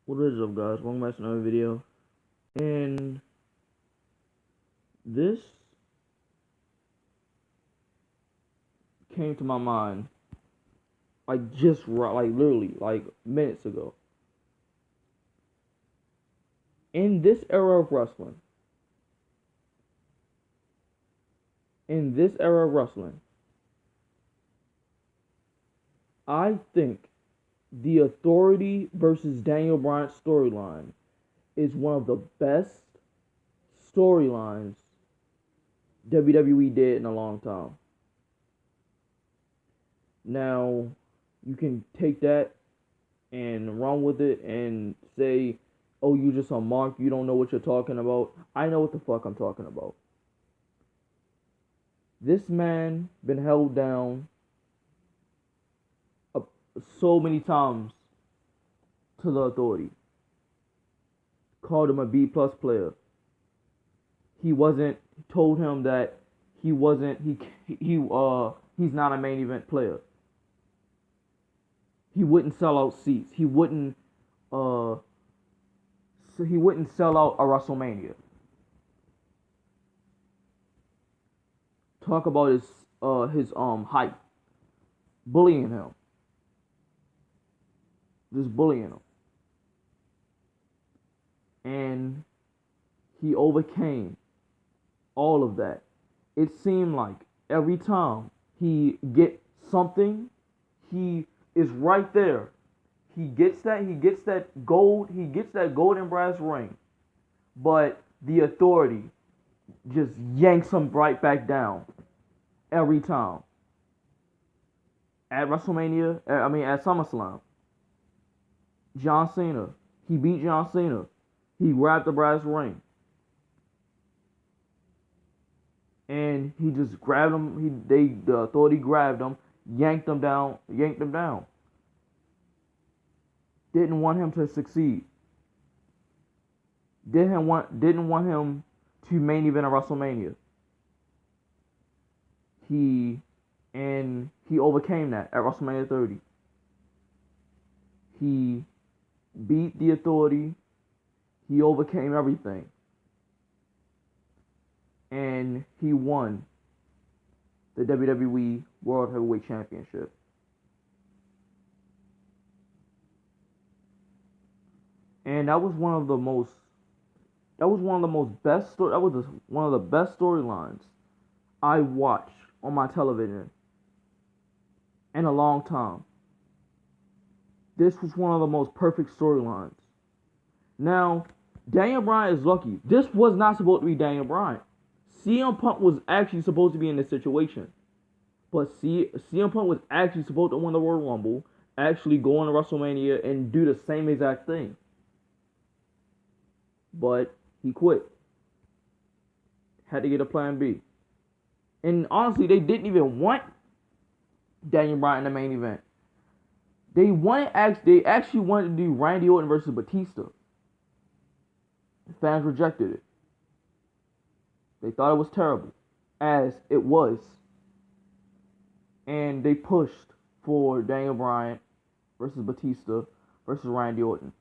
What is up, guys? Welcome back to another video. And this came to my mind like literally like minutes ago. In this era of wrestling, I think the Authority versus Daniel Bryan storyline is one of the best storylines WWE did in a long time. Now, you can take that and run with it and say, oh, you just a mark, you don't know what you're talking about. I know what the fuck I'm talking about. This man been held down so many times to the Authority. Called him a B plus player. Told him that he's not a main event player. He wouldn't sell out seats. He wouldn't sell out a WrestleMania. Talk about his hype. Bullying him. Just bullying him. And he overcame all of that. It seemed like every time he gets something, he is right there. He gets that golden brass ring. But the Authority just yanks him right back down every time. At WrestleMania, at SummerSlam, John Cena, he beat John Cena. He grabbed the brass ring. And he just grabbed him. The Authority grabbed him, yanked him down. Didn't want him to succeed. Didn't want him to main event a WrestleMania. He overcame that at WrestleMania 30. He beat the Authority. He overcame everything. And he won the WWE World Heavyweight Championship. And that was one of the best storylines I watched on my television in a long time. This was one of the most perfect storylines. Now, Daniel Bryan is lucky. This was not supposed to be Daniel Bryan. CM Punk was actually supposed to be in this situation. But CM Punk was actually supposed to win the Royal Rumble, actually go on to WrestleMania and do the same exact thing. But he quit. Had to get a plan B. And honestly, they didn't even want Daniel Bryan in the main event. They actually wanted to do Randy Orton versus Batista. The fans rejected it. They thought it was terrible, as it was. And they pushed for Daniel Bryan versus Batista versus Randy Orton.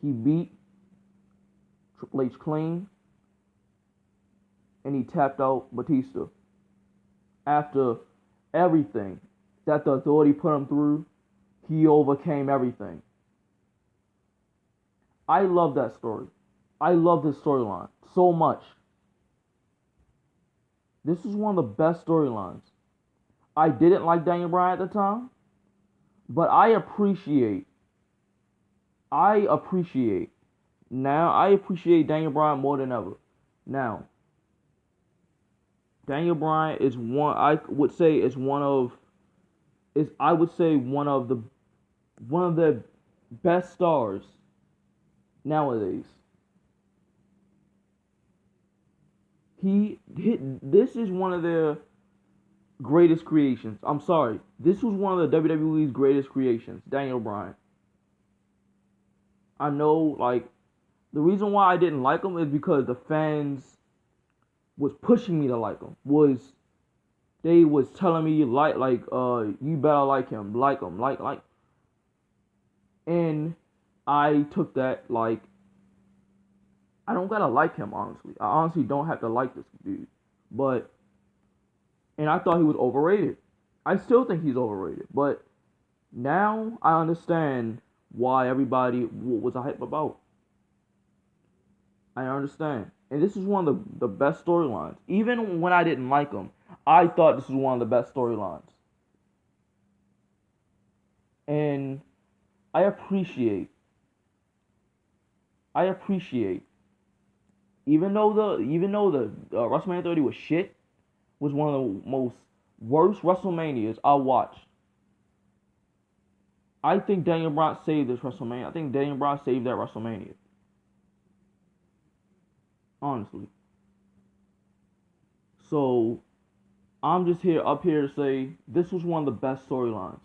He beat Triple H clean, and he tapped out Batista. After everything that the Authority put him through, he overcame everything. I love that story. I love this storyline so much. This is one of the best storylines. I didn't like Daniel Bryan at the time, but I appreciate Daniel Bryan more than ever. Now, Daniel Bryan is one of the best stars nowadays. This is one of their greatest creations. I'm sorry. This was one of the WWE's greatest creations, Daniel Bryan. I know, the reason why I didn't like him is because the fans was pushing me to like him. They was telling me you better like him, like him. And I took that like, I don't gotta like him, honestly. I honestly don't have to like this dude. But, and I thought he was overrated. I still think he's overrated. But now I understand why everybody was a hype about. I understand. And this is one of the best storylines. Even when I didn't like him, I thought this was one of the best storylines. And I appreciate, I appreciate, even though the WrestleMania 30 was shit, was one of the most worst WrestleManias I watched. I think Daniel Bryan saved this WrestleMania. I think Daniel Bryan saved that WrestleMania. Honestly. So I'm just up here to say this was one of the best storylines.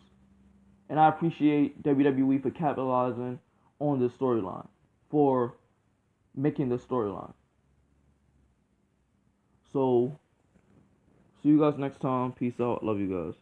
And I appreciate WWE for capitalizing on this storyline. For making this storyline. So see you guys next time. Peace out. Love you guys.